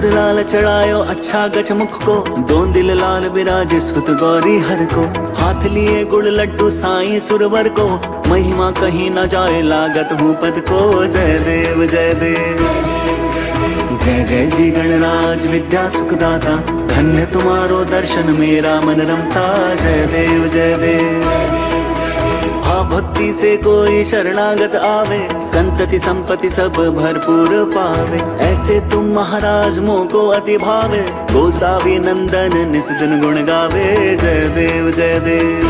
लाल चढ़ायो अच्छा गच मुख को, दो दिल लाल विराजे सुत गौरी हर को। हाथ लिए गुड़ लड्डू साईं सुरवर को, महिमा कहीं न जाए लागत भूपद को। जय देव जय देव, जय जय जी गणराज विद्या सुखदाता, धन्य तुम्हारो दर्शन मेरा मन रमता। जय देव जय देव। भक्ति से कोई शरणागत आवे, संतति संपत्ति सब भरपूर पावे। ऐसे तुम महाराज मोह को अति भावे, गोसावी नंदन निस दिन गुण गावे। जय देव जय देव,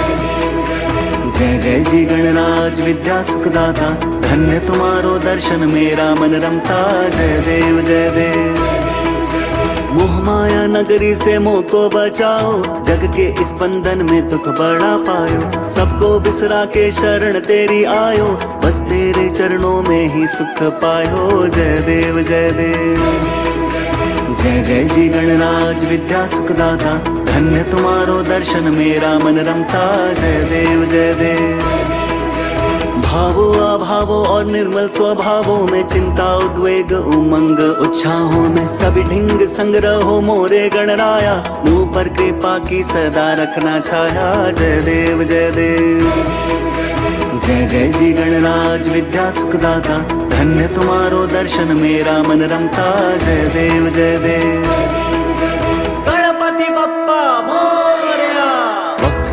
जय जय जी गणराज विद्या सुखदाता, धन्य तुम्हारो दर्शन मेरा मन रमता। जय देव जय देव। मोह माया नगरी से मोह को बचाओ, जग के इस बंधन में दुख बड़ा पायो। सबको बिसरा के शरण तेरी आयो, बस तेरे चरणों में ही सुख पायो। जय देव जय देव, जय जय जी गणराज विद्या सुखदाता, धन्य तुम्हारो दर्शन मेरा मन रमता। जय देव जय देव। भावो अभावो और निर्मल स्वभावों में, चिंता उद्वेग उमंग उत्साहों में, सभी ढिंग संग्रह हो मोरे गणराया, मुँह पर कृपा की सदा रखना छाया। जय देव जय देव, जय जय जी गणराज विद्या सुखदाता, धन्य तुम्हारो दर्शन मेरा मन रमता। जय देव जय देव। गणपति बप्पा मोरया।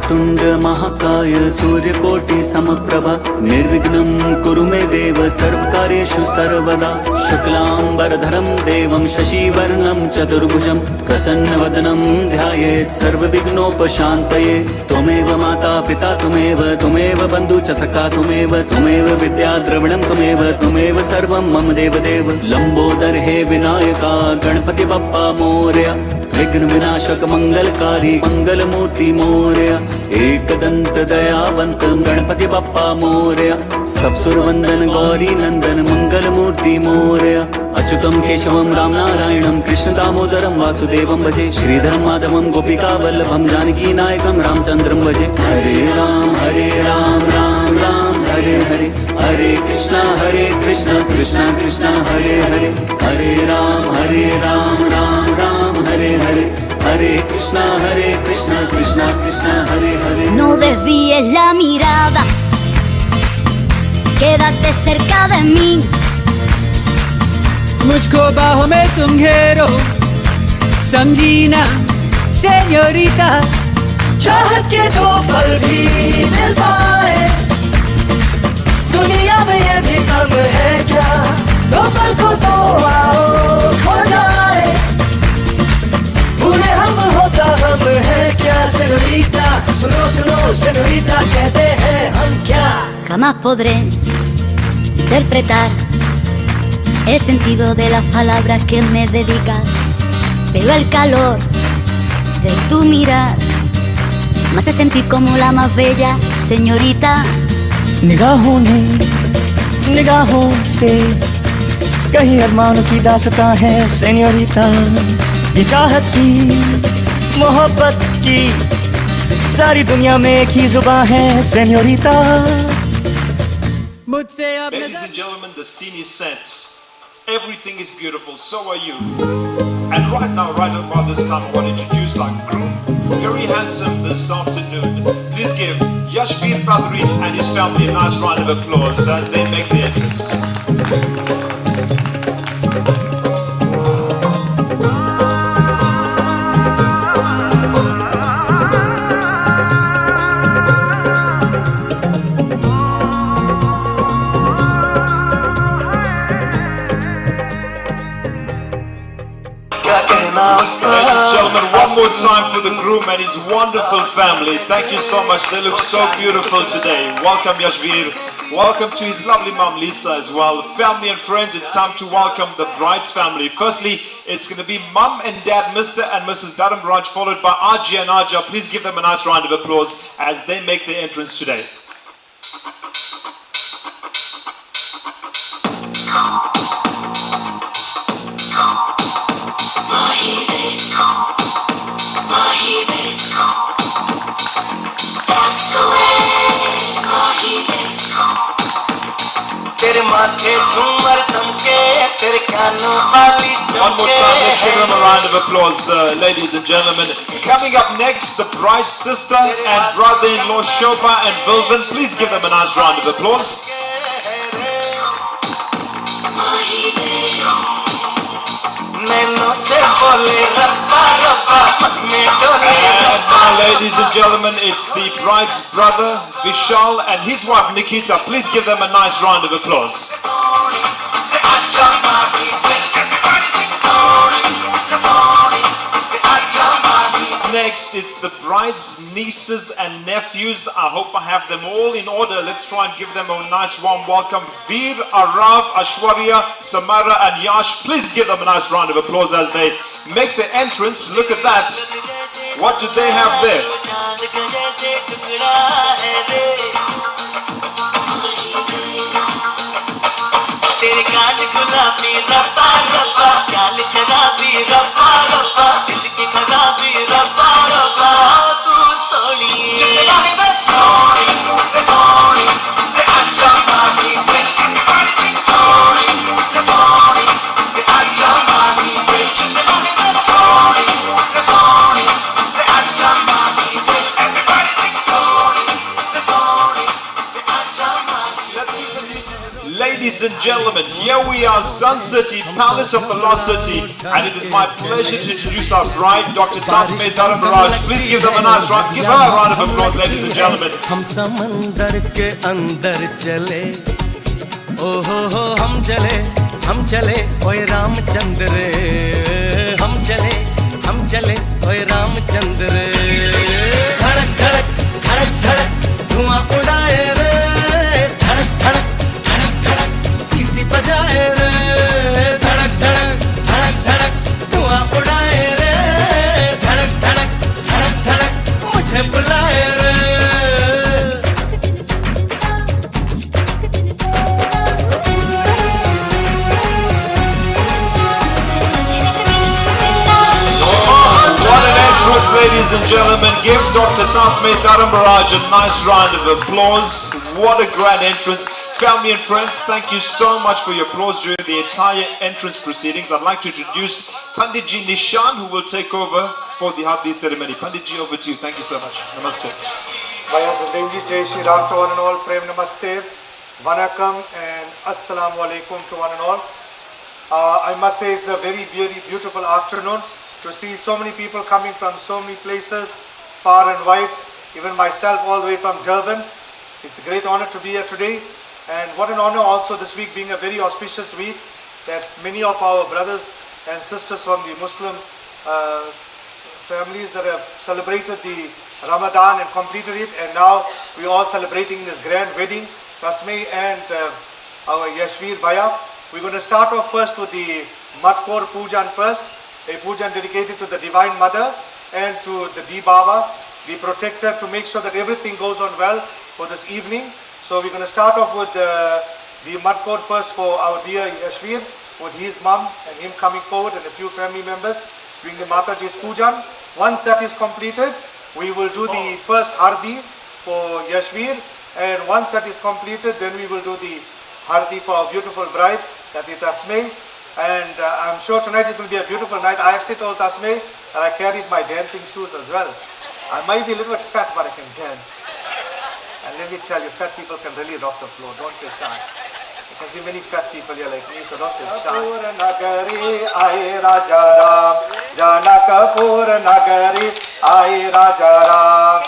तुंग महाकाय सूर्यकोटि समप्रभा, निर्विघ्नं कुरु मे देव सर्वकार्येषु सर्वदा। शुक्लांबरधरं देवं शशिवर्णं चतुर्भुजं, प्रसन्नवदनं ध्यायेत् सर्वविघ्नोपशान्तये। त्वमेव माता पिता त्वमेव बन्धु च सखा त्वमेव विद्या द्रविणं त्वमेव सर्वं मम देवदेव। लंबोदर हे विनायका गणपति बप्पा मोरया, विघ्न विनाशक मंगलकारी मंगलमूर्ति मोरया। एकदंत दयावंत गणपति बप्पा मोरया, सब सुर वंदन गौरी नंदन मंगल मूर्ति मोरया। अच्युतम केशवम राम नारायणम कृष्ण दामोदरम वासुदेवम भजे, श्रीधरम माधवम गोपिका वल्लभम जानकी नायकम रामचंद्रम भजे। हरे राम राम राम हरे हरे, हरे कृष्णा कृष्णा कृष्णा हरे हरे। हरे राम राम हरे हरे, हरे Krishna Krishna Krishna Hare Hare. No desvíes la mirada, quédate cerca de mí, मुझको बाहों में तुम घेरो, समझी ना सेñorita। चाहत के दो पल भी मिल पाए, दुनिया में ये भी कम है क्या, दो पल को तो आओ खो जाए। भूले हम होता हम है क्या señorita, सुनो सुनो señorita, कहते हैं हम क्या। jamás podré interpretar el sentido de las palabras que me dedicas, pero el calor de tu mirar me hace sentir como la más bella señorita। निगाहों ने निगाहों से कहीं अरमानों की दास्तां है सेñorita। ये चाहत की मोहब्बत की सारी दुनिया में एक ही जुबान है señorita। मुझसे अब Ladies and gentlemen, the scene is set. Everything is beautiful, so are you. And right now, right about this time, I want to introduce our groom, very handsome this afternoon. Please give Yashveer Pradri and his family a nice round of applause as they make the entrance. Ladies and gentlemen, one more time for the groom and his wonderful family. Thank you so much. They look so beautiful today. Welcome Yashveer. Welcome to his lovely mom Lisa as well. Family and friends, it's time to welcome the bride's family. Firstly, it's going to be mum and dad, Mr. and Mrs. Dharamraj, followed by Aji and Aja. Please give them a nice round of applause as they make their entrance today. तेरे माथे झूमर दमके तेरे कानों वाली One more time, let's give them a round of applause, ladies and gentlemen. Coming up next, the bride's sister and brother-in-law Shobha and Vilvin. Please give them a nice round of applause. And now, ladies and gentlemen, it's the bride's brother Vishal and his wife Nikita. Please give them a nice round of applause. Next, it's the bride's nieces and nephews. I hope I have them all in order. Let's try and give them a nice warm welcome. Veer, Arav, Ashwarya, Samara and Yash. Please give them a nice round of applause as they make their entrance. Look at that. What do they have there? तेरे गाल गुलाबी रब्बा रब्बा चाल शराबी रब्बा रब्बा दिल की खराबी रब्बा रब्बा तू सोनी सोनी सोनी अच्छा माही everybody sing sorry sorry अच्छा माही sorry sorry अच्छा माही everybody sing sorry sorry अच्छा माही. Let's give them these. Ladies and gentlemen, here we are, Sun City, Palace of the Lost City, and it is my pleasure to introduce our bride, Dr. Tasme Dharamraj. Please give them a nice round. Give her a round of applause, ladies and gentlemen. हम समंदर के अंदर चले, ओ हो हम चले, ओए रामचंद्र रे, हम चले, ओए रामचंद्र रे, धड़क धड़क धड़क धड़क धुआं उड़ाए रे, धड़क धड़क धड़क धड़क सीटी बजाए रे, धड़क धड़क धड़क धड़क धुआं उड़ाए रे, धड़क धड़क धड़क धड़क मुझे बुलाए रे. What an entrance, ladies and gentlemen. Give Dr. Tasme Dharamraj a nice round of applause. What a grand entrance. Family and friends, thank you so much for your applause during the entire entrance proceedings. I'd like to introduce Panditji Nishan, who will take over for the Haldi ceremony. Panditji, over to you. Thank you so much. Namaste. Bhaiya Sandevji, Jai Shri Ram to one and all, Prem Namaste, Vanakam and Assalamu Alaikum to one and all. I must say it's a very, very beautiful afternoon to see so many people coming from so many places, far and wide, even myself all the way from Durban. It's a great honor to be here today, and what an honor also this week being a very auspicious week that many of our brothers and sisters from the Muslim families that have celebrated the Ramadan and completed it, and now we're all celebrating this grand wedding, Tasme and our Yashveer Bhaiya. We're going to start off first with the Matkor Pujan first, a pujan dedicated to the Divine Mother and to the D Baba, the protector, to make sure that everything goes on well for this evening. So we're going to start off with the Matkor first for our dear Yashveer, with his mom and him coming forward and a few family members doing the Mataji's Pujan. Once that is completed, we will do the first Hardi for Yashveer, and once that is completed, then we will do the Hardi for our beautiful bride, that is Tasme. And I'm sure tonight it will be a beautiful night. I actually told Tasme that I carried my dancing shoes as well. I might be a little bit fat, but I can dance. And let me tell you, fat people can really rock the floor. Don't be shy. You can see many fat people here like me, so don't be shy. Nagari aaye Raja Ram, Janakapur Nagari aaye Raja Ram.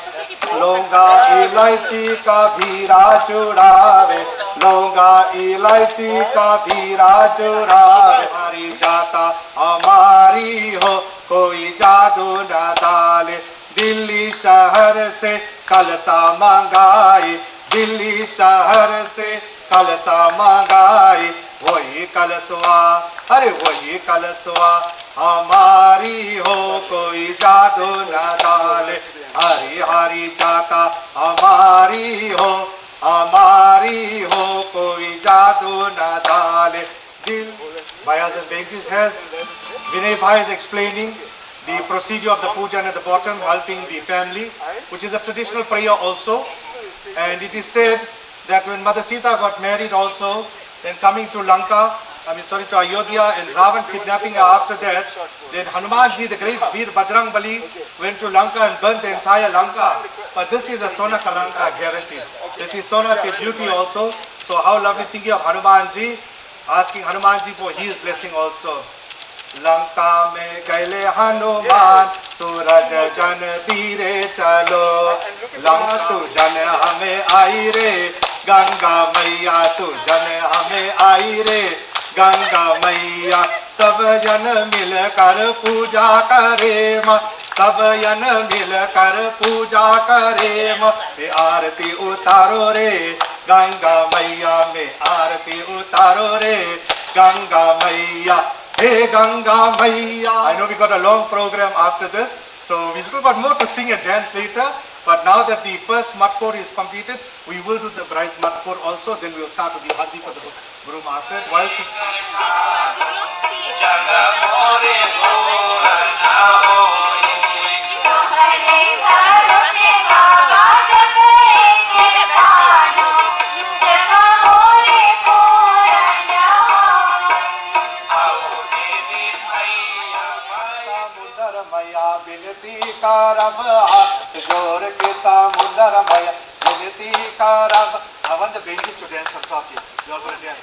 Longa ilaichi ka bhira chudave, longa ilaichi ka bhira chudave. Hari jata hamari ho, koi jadoo na dale. Delhi शहर से कलसा मंगाई, दिल्ली शहर से कलसा मंगाई, वही कलसवा, अरे वही कलसवा हमारी हो, कोई जादू न डाले. हरी हरी जाता हमारी हो, कोई जादू न डाले. दिल Bhaiya says, Benji's has, Vinay Bhai is explaining the procedure of the pujan at the bottom, helping the family, which is a traditional prayer also. And it is said that when Mother Sita got married also, then coming to Lanka, to Ayodhya, and Ravan kidnapping her after that. Then Hanumanji, the great Veer Bajrang Bali, went to Lanka and burnt the entire Lanka. But this is a Sona Kalanka, guaranteed. This is Sona Ke beauty also. So how lovely, thinking of Hanumanji, asking Hanumanji for his blessing also. Lanka mein gaile Hanuman, Suraj jan dire chalo. Lanka tu jan hame aayi re, Ganga Maiya tu jan hame aayi re, Ganga Maiya. सब जन मिलकर पूजा करे माँ, सब जन मिलकर पूजा करे माँ, आरती उतारो रे गंगा मैया में, आरती उतारो रे गंगा मैया, हे गंगा मैया. I know we got a long program after this, so we still got more to sing and dance later. But now that the first matkor is completed, we will do the bride's matkor also. Then we will start with the hadi for the groom after it. Whilst it's बिनती करब हाथ जोड़ के समुंदर मैया, बिनती करब. I want the babies to dance on top here. You all going to dance.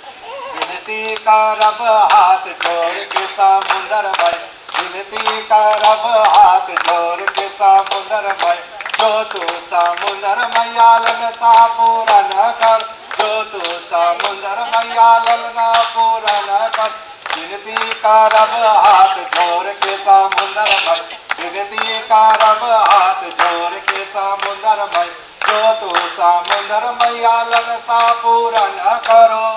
बिनती करब हाथ जोड़ के समुंदर मैया, बिनती करब हाथ जोड़ के समुंदर मैया, जो तू समुंदर मैया ललसा पूरन कर, जो तू समुंदर मैया ललना पूरन कर. बिनती करब हाथ जोड़ के समुंदर मैया, बिनती करब हाथ जोड़ के समुंदर मैया, जो तू समुंदर मैया ललसा पूरन करो,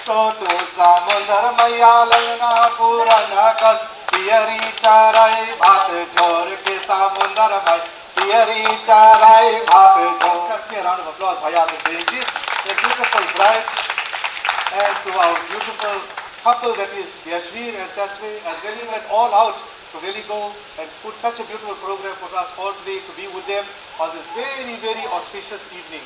तो तू समुंदर मैया ललना पूरन कर. पियरी चराई भात जोड़ के समुंदर मैया, पियरी चराई भात जोड़. Just a round of applause, Bhaiya, for saying this. A beautiful bride, and to our beautiful couple that is Yashveer and Tasveer, has really went all out to really go and put such a beautiful program for us all today to be with them on this very, very auspicious evening.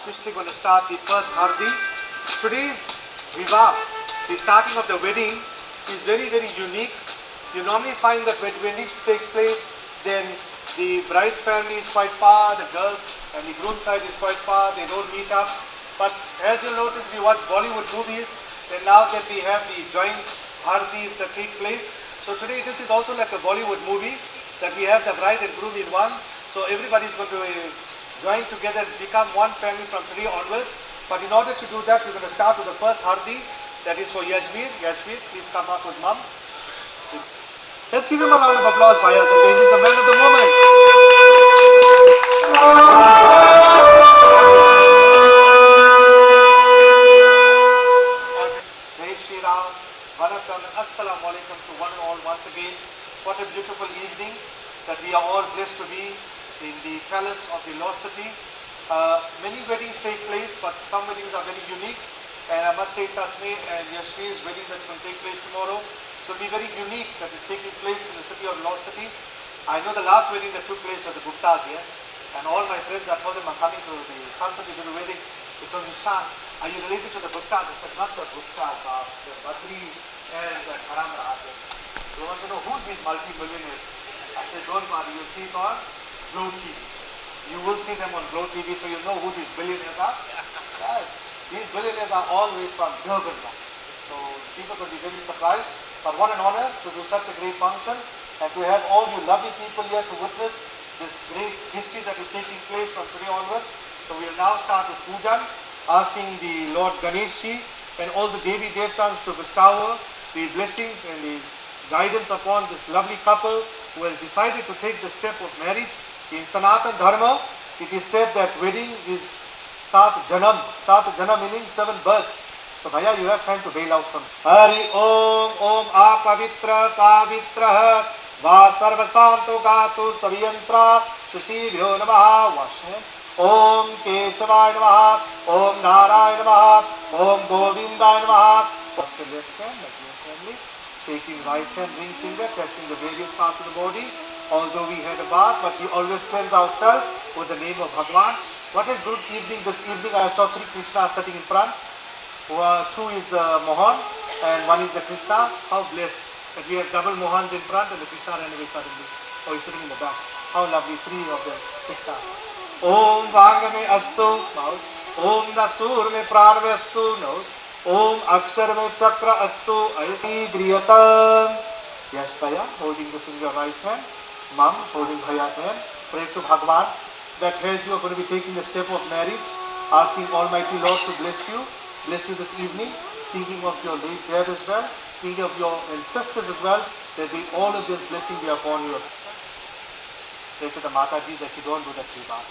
Officially going to start the first hardi. Today's vivah, the starting of the wedding, is very, very unique. You normally find that when wedding takes place, then the bride's family is quite far, the girl and the groom side is quite far, they don't meet up. But as you notice, we watch Bollywood movies, and now that we have the joint hardis that take place. So today this is also like a Bollywood movie, that we have the bride and groom in one. So everybody is going to join together and become one family from today onwards. But in order to do that, we're going to start with the first hardi, that is for Yashveer. Yashveer, please come up with mom. Let's give him a round of applause, Bhaiya. So he's the man of the moment. Jai Shri Ram, Vanakkam, and Assalamu Alaikum to one and all once again. What a beautiful evening that we are all blessed to be in the palace of the lost city. Many weddings take place, but some weddings are very unique. And I must say, Tasmi and Yashveer's wedding that's going to take place tomorrow will be very unique, that is taking place in the city of lost city. I know the last wedding that took place was the Guptas here, and all my friends, I told them I'm coming to the Sansati to the wedding. They told me, Shan, are you related to the Guptas? I said, not the Guptas, the Badri and the Haram Rahat. They want to know who's these multi-millionaires. I said, don't worry, you'll see it on GlowTv. You will see them on GlowTv, so you know who these billionaires are. Right. These billionaires are all the way from Durban. So people could be very surprised. But what an honor to do such a great function and to have all you lovely people here to witness this great history that is taking place from today onwards. So we will now start with Pujan, asking the Lord Ganeshji and all the Devi Devtans to bestow the blessings and the guidance upon this lovely couple who has decided to take the step of marriage. In Sanatan Dharma, it is said that wedding is Sat Janam meaning 7 births. So Bhaiya, you have time to bail out from Hari Om Om Apavitra Pavitra Va Sarvasanto Gatu Saviyantra Shashibhyo Namaha. Wash hand. Om Keshavaya Namaha. Om Narayana Namaha. Om Govindaya Namaha. Wash your left hand like your family. Taking right hand ring finger, touching the various parts of the body. Although we had a bath, but we always cleanse ourselves with the name of Bhagwan. What a good evening this evening. I saw three Krishnas sitting in front. Two is the Mohan and one is the Krishna. How blessed that we have double Mohans in front and the Krishna ran away suddenly. Oh, he's sitting in the back. How lovely, three of them Krishnas. Om Vanga me astu, mouth. Om Nasur me pran me astu, nose. Om Akshar me chakra astu, ayati griyatam. Yes, Bhaiya, holding this in your right hand. Mom, holding Bhaiya's hand. Pray to Bhagwan that as you are going to be taking the step of marriage, asking Almighty Lord to bless you this evening, thinking of your late dad as well, thinking of your ancestors as well, that all of their blessing be upon you. Pray to the Mataji that you don't do that Srivat.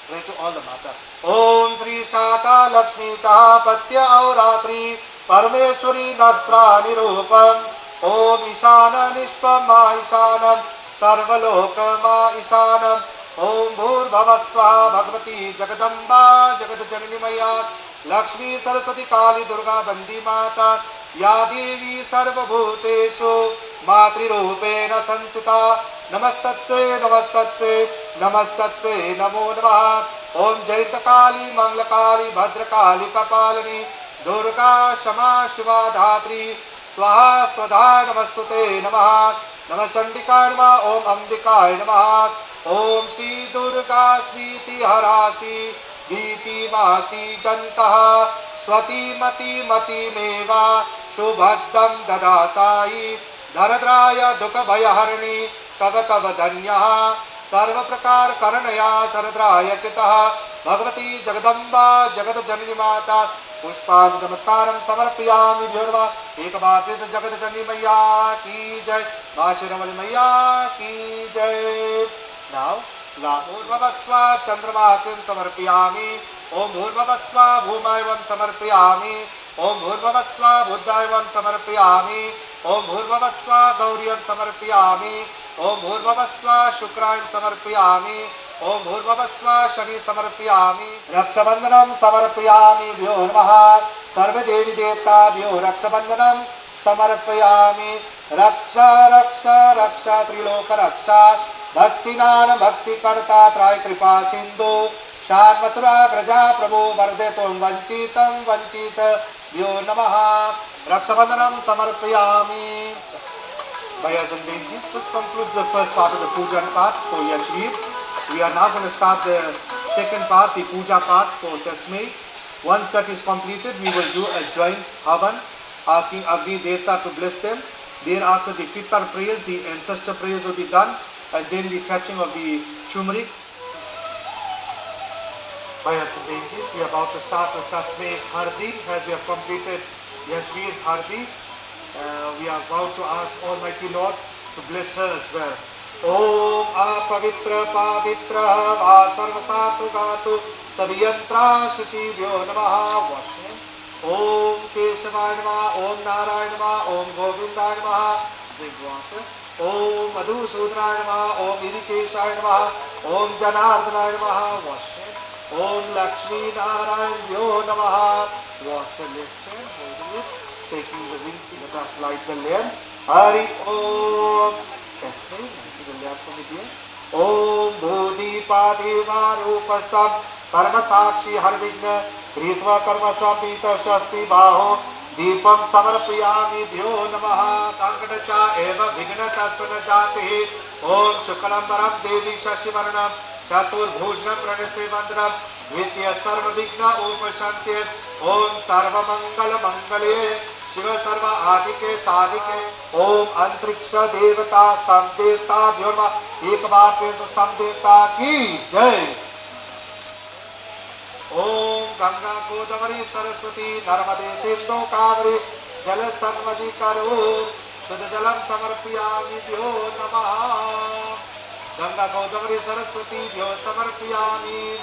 Pray to all the Mata. Om Sri Shata Lakshmi Chahapatya Auratri Parameshwari Nakstra Nirupam Om Ishana Nishpam Ma Ishanam Sarvaloka Ma Ishanam Om Bhurvavasva Bhagavati Jagadamba Jagadajanani Maya Lakshmi Saraswati Kali Durga Bandi Mata Ya Devi Sarva Bhuteshu Matri Rupena Sanchita Namastatse Namastatse Namastatse Namo Namaha Om Jaita Kali Mangla Kali Bhadra Kali Kapalani Durga Shama Shiva Dhatri Swaha Swadha Namastute Namaha Namachandika Namaha Om Ambika Namaha Om Shri Durga Smriti Harasi Giti Masi Jantaha Swati Mati Mati Meva Shubhaddam Dadasai Dharadraya Dukha Bhayaharani Kava Danyaha Sarva Prakar Karanaya Saradraya Chitaha Bhagavati Jagadamba Jagad Janani Mata Pushpan Namaskaram Samarpiyami Bhyarva Ekabhati Jagad Janani Maya Ki Jai Mashiravali Maya Ki Jai. Now, last. Bhurvavasva Chandramasim Samarpiyami Om Bhurvavasva Bhumayvam Samarpiyami Om Bhurvavasva Buddhayvam Samarpiyami Om Bhurvavasva Gauriyam Samarpiyami Om Bhurvavasva Shukrayam Samarpiyami Om Bhurvavasva Shani Samarpiyami Rakshabandhanam Samarpiyami Bhyo Namaha Sarva Devi Devta Bhyo Rakshabandhanam Samarpiyami Raksha Raksha Raksha Triloka Raksha Bhakti Nana Bhakti Karsa Trai Kripa Sindhu Shan Mathura Graja Prabhu Vardetum Vanchitam Vanchita Bhyo Namaha Rakshabandhanam Samarpayami. Bhaias and Benjis, this concludes the first part of the puja part for Yashveer. We are now going to start the second part, the puja part for Tasmay. Once that is completed, we will do a joint havan, asking Agni Devta to bless them. Thereafter, the Pitar prayers, the ancestor prayers will be done, and then the catching of the turmeric. Bhaias and Benjis, we are about to start with Tasmay Hardi as we have completed Yashveer's Hardi. We are about to ask Almighty Lord to bless her as well. Om Apavitra Pavitra Va Sarvasatu Gatu Saviyantra Shashibhyo Namaha. Wash hand. Om Keshavaya Namaha. Om Narayana Namaha. Om Govindaya Namaha. Drink water. Om Madhusudanaya Namaha. Om Irikeshaya Namaha. Om Janardhanaya Namaha. Wash hand. Om Lakshmi Narayana Namaha. Wash your left hand. Holding it. Taking the ring to let us light the lamp. Hari Om. Testing. Lighting the lamp from here. Om Bodhi Padeva Rupasam Karma Sakshi Harvigna Kritva Karma Sampita Shasti Baho Deepam Samarpiyami Bhyo Namaha Kankadacha Eva Vigna Tasvana Jati Om Shukalambaram Devi Shashivaranam Chatur Bhujnam Pranase Mandram Vitya Sarva Vigna Upashantir Om Sarva Mangala Mangale Shiva Sarva Adike Sadike Om Antriksha Devata Samdevta Dhyurva Ekabhate Samdevta Ki Jai. Om Ganga Godavari Saraswati Narmade Sindhu Kaveri Jala Sarvadi Karo Sudha Jalam Samarpiyami Bhyo Namaha. Ganga Godavari Saraswati Bhyo Samarpiyami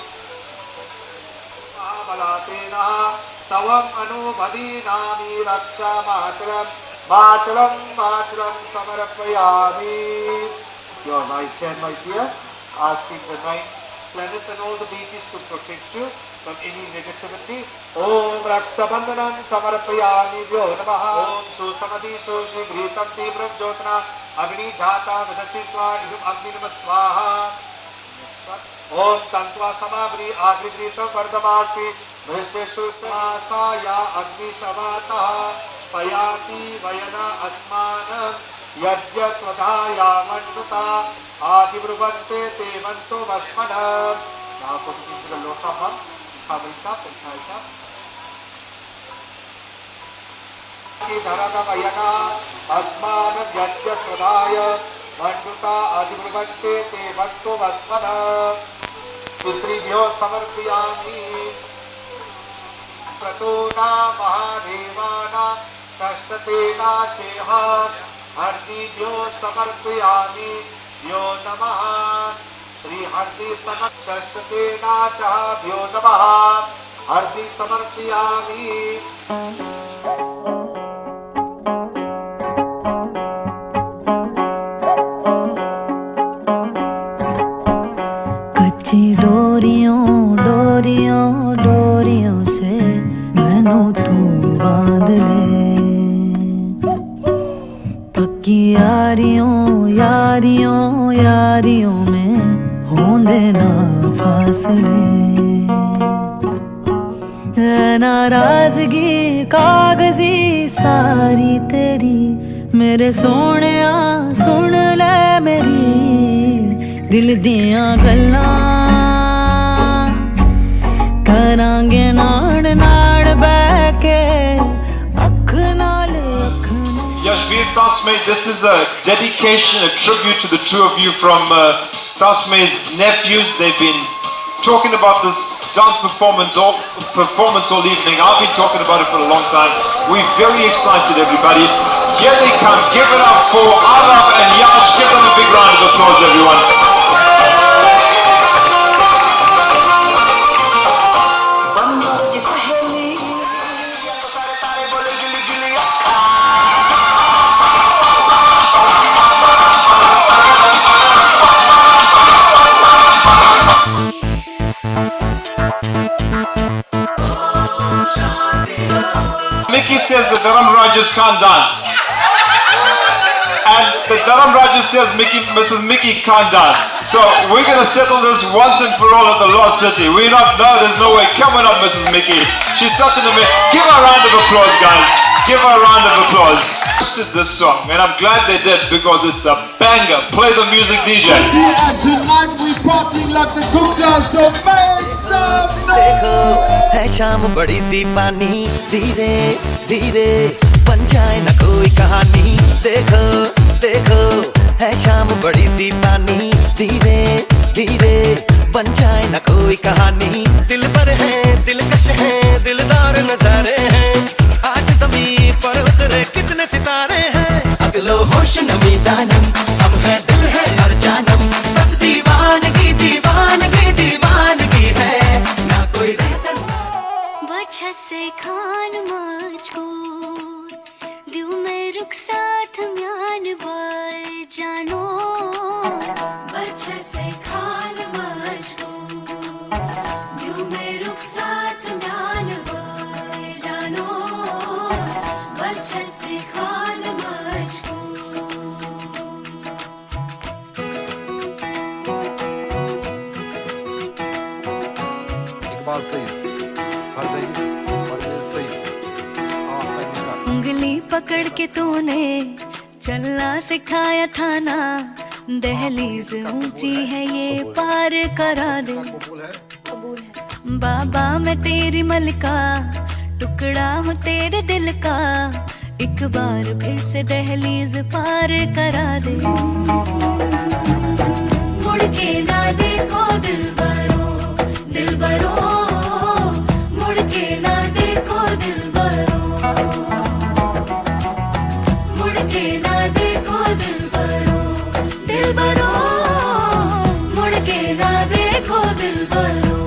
Mahabalatena तवम अनुमदीनामि रक्षा मातरम मातरम मातरम समर्पयामि. Your right hand, my dear, asking the nine planets and all the deities to protect you from any negativity. Om Rakshabandhanam Samarpayami Vyo Namaha. Om Susamadi Sushigritam Tibram Jyotna Agni Jata Vidasi Swadhum Agni Namah Swaha. Om Tantva Samabri Agrigritam Vardamasi Vrisheshu Smasaya Agni Shavataha Payati Vayana Asmanam Yajya Swadhaya Manduta Adi Bruvante Tevanto Vasmanam. Now put it into the Lokaham, Kavrita, Punchaita. Dharada Vayana Asmanam Yajya Swadhaya Manduta Adi Bruvante Tevanto Vasmanam. Pitribhyo Samarpayami Pratona Mahadevana Sashtena Cheha Hardibhyo Samarpayami Vyo Namaha. Sri Hardi Sashtena Chaha Vyo Namaha. Hardi Samarpayami. कच्ची डोरियों डोरियों डोरियों से मैनू तू बांध ले. पक्की यारियों यारियों यारियों में होंदे ना फासले. नाराजगी कागजी सारी तेरी मेरे सोहणिया सुन ले मेरी दिल दियां गल्लां करांगे नाड़ नाड़ बैके अख नाल अख. Yashveer Tasme, this is a dedication, a tribute to the two of you from Tasme's nephews. They've been talking about this dance performance all evening. I've been talking about it for a long time. We're very excited, everybody. Here they come. Give it up for Arab and Yash. Give them a big round of applause, everyone. Mickey says the Dharam Rajas can't dance. And the Dharam Rajas says Mrs. Mickey can't dance. So we're going to settle this once and for all at the Lost City. We're not, no, there's no way. Come on up, Mrs. Mickey. She's such an amazing. Give her a round of applause, guys. Give her a round of applause. This song, and I'm glad they did because it's a banger. Play the music, DJ. And tonight we party like the Gupta, so make some noise. है शाम बड़ी दीवानी धीरे धीरे बन जाए न कोई कहानी. देखो देखो है शाम बड़ी दीवानी धीरे धीरे बन जाए न कोई कहानी. दिल पर है दिलकश है दिलदार नजारे हैं. आज ज़मीं पर उतरे कितने सितारे हैं. अगलो होश नमी दानम अब है दिल है हर जानम. बस दीवानगी दीवानगी दीवानगी है ना कोई रीज़न. बच्चा से खान मुझको दिल में रुक साथ म्यान बाय जानो. बच्चा से खान मुझको दिल में रुक साथ म्यान बाय जानो. बच्चा से खान मुझको. उंगली पकड़ के तूने चलना सिखाया था ना. दहलीज ऊंची है ये पार करा दे. बाबा मैं तेरी मलका टुकड़ा हूँ तेरे दिल का. एक बार फिर से दहलीज पार करा दे. मुड़ के ना देखो दिलबरों दिलबरों. मुड़ के ना देखो दिलबरों. मुड़ के ना देखो दिलबरों दिलबरों. मुड़ के ना देखो दिलबरों.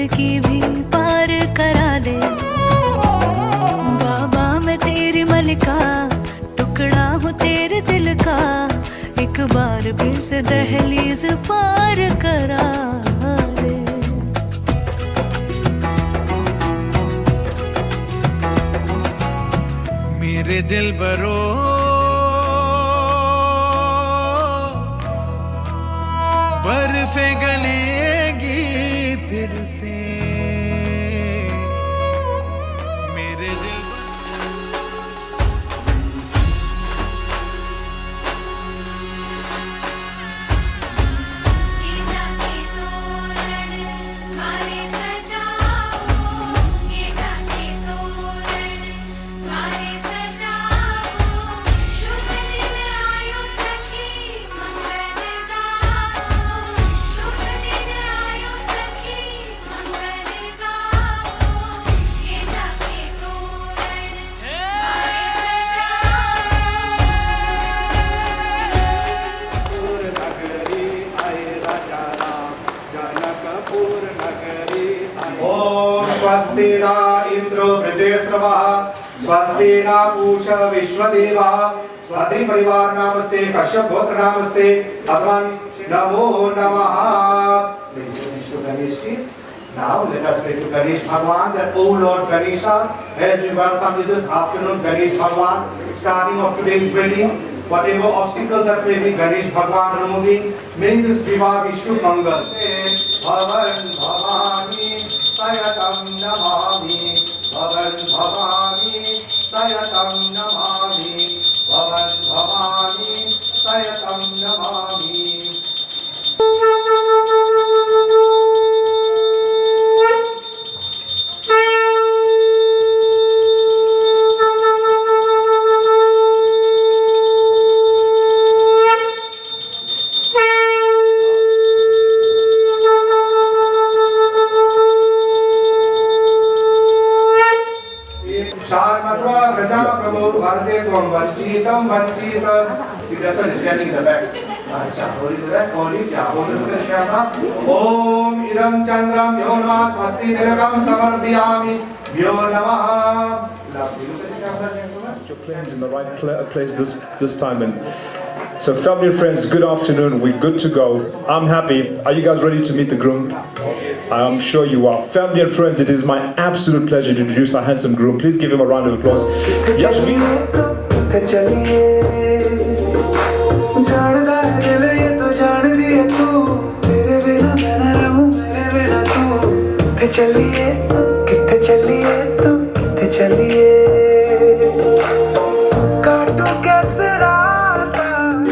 जिंदगी भी पार करा दे। बाबा मैं तेरी मलिका, टुकड़ा हूँ तेरे दिल का, एक बार फिर से दहलीज पार करा दे। मेरे दिल बरो बर्फे गलेगी फिर से, मेरे दिल स्वस्ति न इंद्रो वृद्धेश्रवः, स्वस्ति न पूषा विश्वदेवः, स्वस्ति परिवार नाम से कश्यप गोत्र नाम से अथवन नमो नमः। Now let us pray to Ganesh Bhagwan, that O Lord Ganesha, as we welcome you this afternoon, Ganesh Bhagwan, starting of today's wedding, whatever obstacles that may be, Ganesh Bhagwan removing, may this Vivah be Shubh Mangal. Bhavan Bhavani Sayatam Namami, Bhavan Bhavani Sayatam Namami, Bhavan Bhavani Sayatam Namami. See, that's why standing in the back. Om idam chandram yo namah swasti tilakam samarpiyami yo namah. Put your plans in the right place this time. And so, family and friends, good afternoon. We're good to go. I'm happy. Are you guys ready to meet the groom? I'm sure you are. Family and friends, it is my absolute pleasure to introduce our handsome groom. Please give him a round of applause.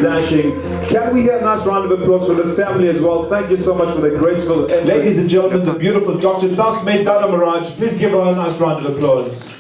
Dashing. Can we hear a nice round of applause for the family as well? Thank you so much for the graceful. Ladies and gentlemen, the beautiful Dr. Tasmay Dada Maraj. Please give her a nice round of applause.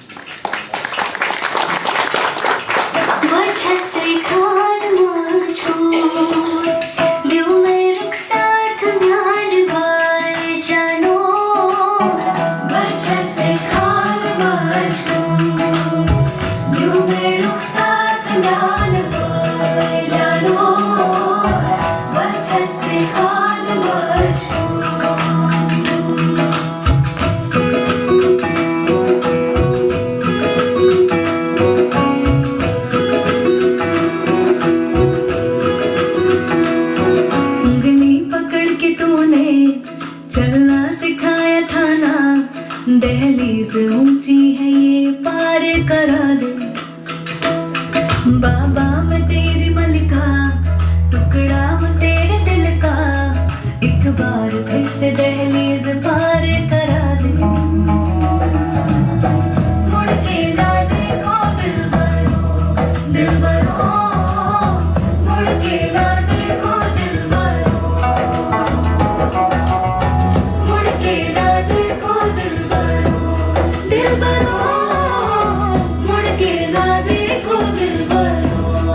दहलीज ऊंची है ये पार करा दे। बाबा मैं तेरी मलिका, टुकड़ा हूँ तेरे दिल का, एक बार फिर से दहलीज पार करा दे। मुड़ के ना देखो दिलबरो, दिलबरो, मुड़ के ना देखो दिलबरो, मुड़ के ना देखो दिलबरो, दिलबरो, मुड़ के ना देखो Dilbaro.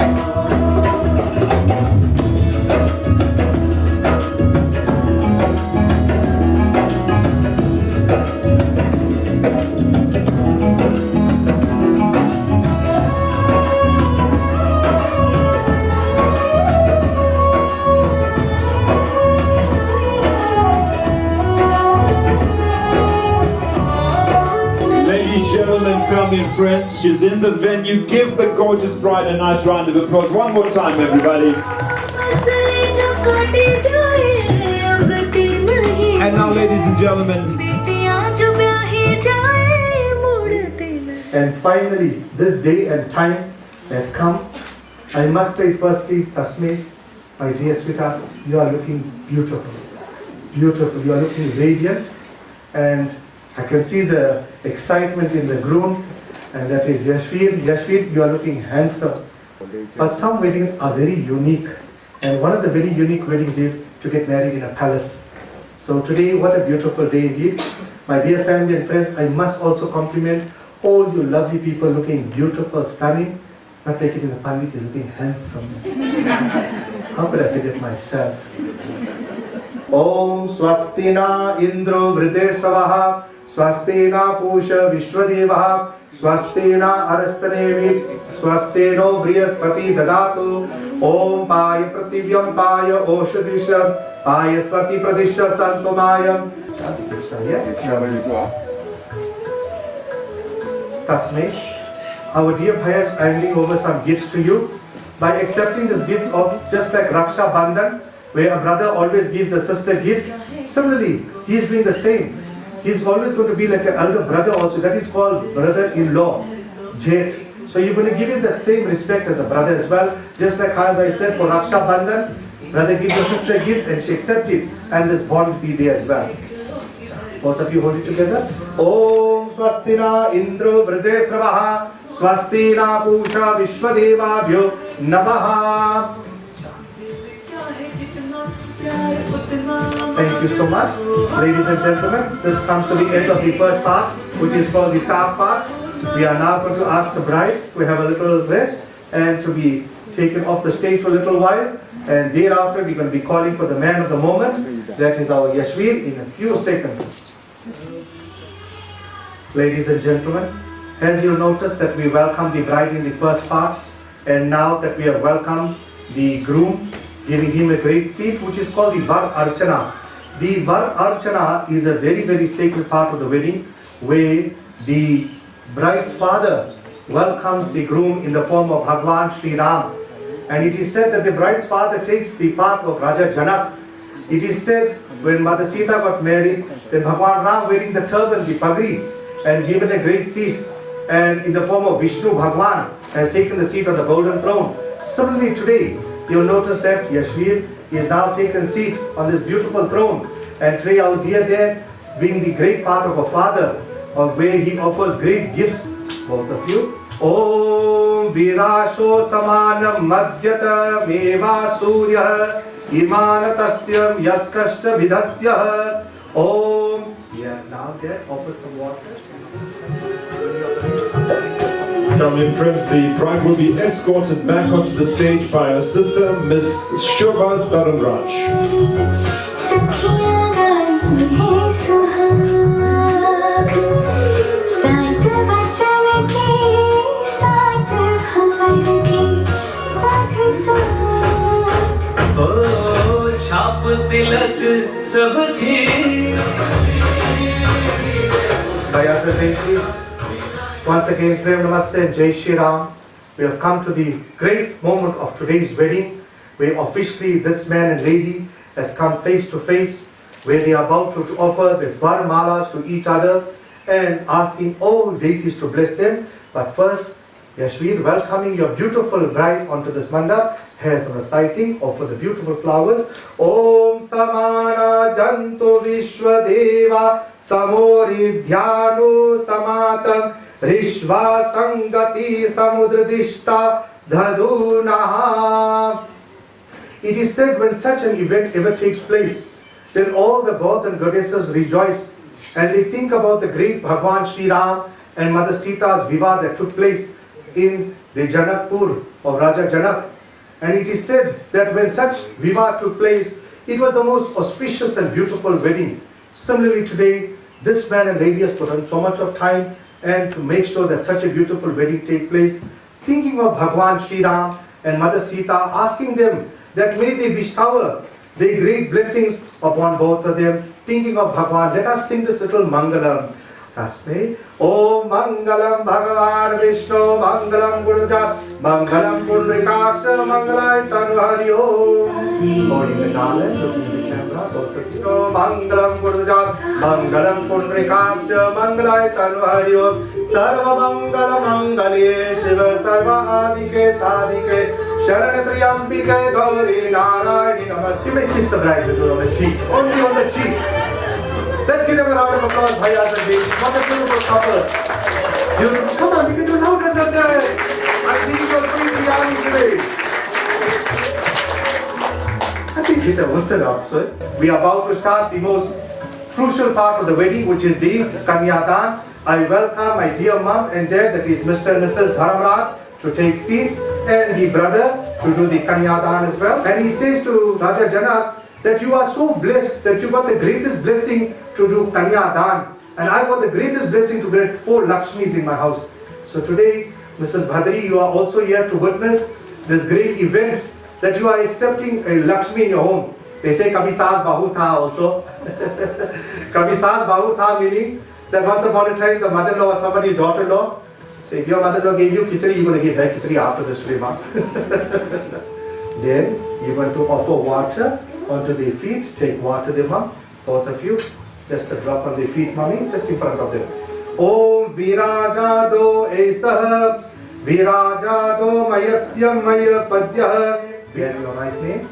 family and friends. She's in the venue. Give the gorgeous bride a nice round of applause. One more time, everybody. And now, ladies and gentlemen. And finally, this day and time has come. I must say firstly, Tasme, my dear sweetheart, you are looking beautiful. Beautiful, you are looking radiant. And I can see the excitement in the groom, and that is Yashveer. Yashveer, you are looking handsome. But some weddings are very unique. And one of the very unique weddings is to get married in a palace. So today, what a beautiful day indeed. My dear family and friends, I must also compliment all you lovely people looking beautiful, stunning. Not like it in the Pandit, you're looking handsome. How could I forget myself? Om Swastina Indro Vridesavaha Swastina Pusha Vishwadevaha Swastina Arastanevi Swasteno Brihaspati Dadatu Om Paya Prativyam Paya Oshadisham Paya Swati Pradisha Santomayam. Tasme, our dear Bhaiya is handing over some gifts to you. By accepting this gift of just like Raksha Bandhan, where a brother always gives the sister gift, similarly, he is doing the same. He is always going to be like an elder brother also. That is called brother-in-law, Jet. So you're going to give him that same respect as a brother as well. Just like as I said for Raksha Bandhan, brother gives the sister a gift and she accepts it, and this bond will be there as well. Both of you hold it together. Om Swastina Indro Vridesravaha Swastina Pusha Vishwadevabhyo Namaha. Thank you so much. Ladies and gentlemen, this comes to the end of the first part, which is called the top part. We are now going to ask the bride to have a little rest and to be taken off the stage for a little while. And thereafter, we're going to be calling for the man of the moment. That is our Yashveer in a few seconds. Ladies and gentlemen, as you'll notice that we welcome the bride in the first part, and now that we have welcomed the groom, giving him a great seat, which is called the Var Archana. The Var Archana is a very, very sacred part of the wedding, where the bride's father welcomes the groom in the form of Bhagwan Sri Ram. And it is said that the bride's father takes the part of Raja Janak. It is said when Mother Sita got married, then Bhagwan Ram wearing the turban, the pagri, and given a great seat, and in the form of Vishnu Bhagwan has taken the seat on the golden throne. Similarly today, you'll notice that Yashveer is now taken seat on this beautiful throne, and today our dear dad, being the great part of a father, of where he offers great gifts, both of you. Om Virasho Samanam Madhyata Meva Surya Imanatasya Yaskashta Vidasya. Om. Yeah, now dad offers some water. Family and friends, the bride will be escorted back onto the stage by her sister, Miss Shobha Dharamraj. Once again, Prem Namaste and Jai Shri Ram. We have come to the great moment of today's wedding, where officially this man and lady has come face to face, where they are about to offer the Var Malas to each other and asking all deities to bless them. But first, Yashveer, welcoming your beautiful bride onto this mandap, has a reciting of the beautiful flowers. Om Samana Janto Vishwadeva Samori Dhyano Samatam Rishva Sangati Samudradishta Dhadunaha. It is said when such an event ever takes place, then all the gods and goddesses rejoice and they think about the great Bhagwan Sri Ram and Mother Sita's Vivah that took place in the Janakpur of Raja Janak. And it is said that when such Vivah took place, it was the most auspicious and beautiful wedding. Similarly today, this man and lady has put on so much of time and to make sure that such a beautiful wedding take place, thinking of Bhagwan Sri Ram and Mother Sita, asking them that may they bestow the great blessings upon both of them, thinking of Bhagwan. Let us sing this little Mangalam. तस्मै ओम मंगलम भगवान विष्णु मंगलम गुरुदेव मंगलम पुंडरीकाक्ष मंगलाय तनुहरि मंगलम गुरुदेव मंगलम पुंडरीकाक्ष मंगलाय तनुहरि सर्व मंगल मंगले शिव सर्वादिके साधिके शरण त्र्यंबिके गौरी नारायणी नमस्ते. May kiss the bride on the cheek, only on the cheek. Let's give them a round of applause, bhaias and beans. What a beautiful couple. Come on, you can do louder than that. I think you're free biryani today. I think hit a whistle up, sir. We are about to start the most crucial part of the wedding, which is the Kanyadan. I welcome my dear mom and dad, that is Mr. and Mrs. Dharamraj, to take seat, and the brother to do the Kanyadan as well. And he says to Raja Janak that you are so blessed that you got the greatest blessing to do Kanyadan. And I got the greatest blessing to get 4 Lakshmis in my house. So today, Mrs. Bhadri, you are also here to witness this great event that you are accepting a Lakshmi in your home. They say Kabhi Saas Bahu Tha also. Kabhi Saas Bahu Tha meaning that once upon a time the mother-in-law was somebody's daughter-in-law. So if your mother-in-law gave you khichdi, you're going to give her khichdi after this today, ma'am. Then you're going to offer water onto their feet. Take water there, ma'am. Both of you. Just a drop on their feet, mommy. Just in front of them. Om Virajado Esah Virajado Mayasyam Maya Padyah. Where your right name?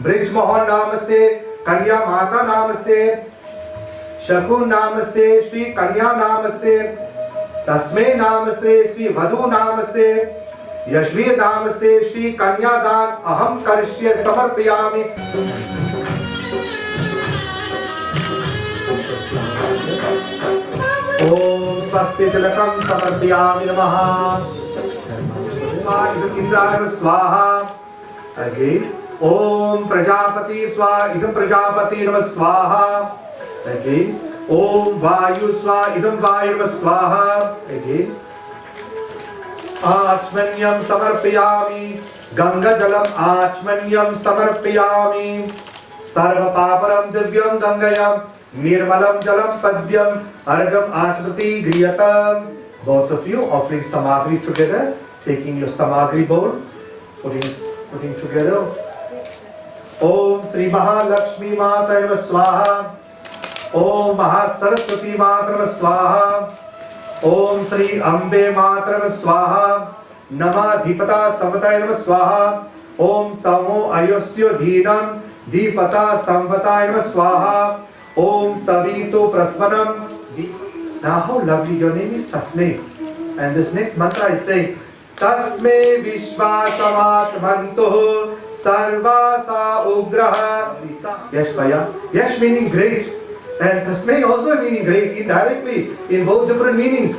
Brij Mohan Namaste, Kanya Mata Namaste, Shakun Namaste, Shri Kanya Namaste, Tasme Namaste, Shri Vadhu Namaste, Yashvir Namaste, Shri Kanyadan Aham Karishya Samarpayami. Om Swasti Tilakam Samarpayami Namaha. Idam Swaha. Again. Om Prajapati Swaha. Idam Prajapati Namah Swaha. Again. Om Vayu Swaha. Idam Vayu Namah Swaha. Again. Achmanyam Samarpayami. Ganga Jalam Achmanyam Samarpayami. Sarva Paparam Divyam Gangayam. Nirmalam Jalam Padyam. Argam Achmati Griyatam. Both of you offering samagri together. Taking your samagri bowl. Putting together. Om Sri Mahalakshmi Mata Namah Swaha. Om Mahasaraswati Mata Namah Swaha. Om Sri Ambe Mata Namah Swaha. Namadhipata Samvataya Namah Swaha. Om Samo Ayosyo Dhinam Dipata Samvataya Namah Swaha. Om Savito Prasvanam. Now how lovely your name is, Tasme. And this next mantra is saying Tasme Vishwasamatmantuh Sarvasa Ugraha. Yes, Bhaiya. Yes meaning great. And Tasme also meaning great indirectly in both different meanings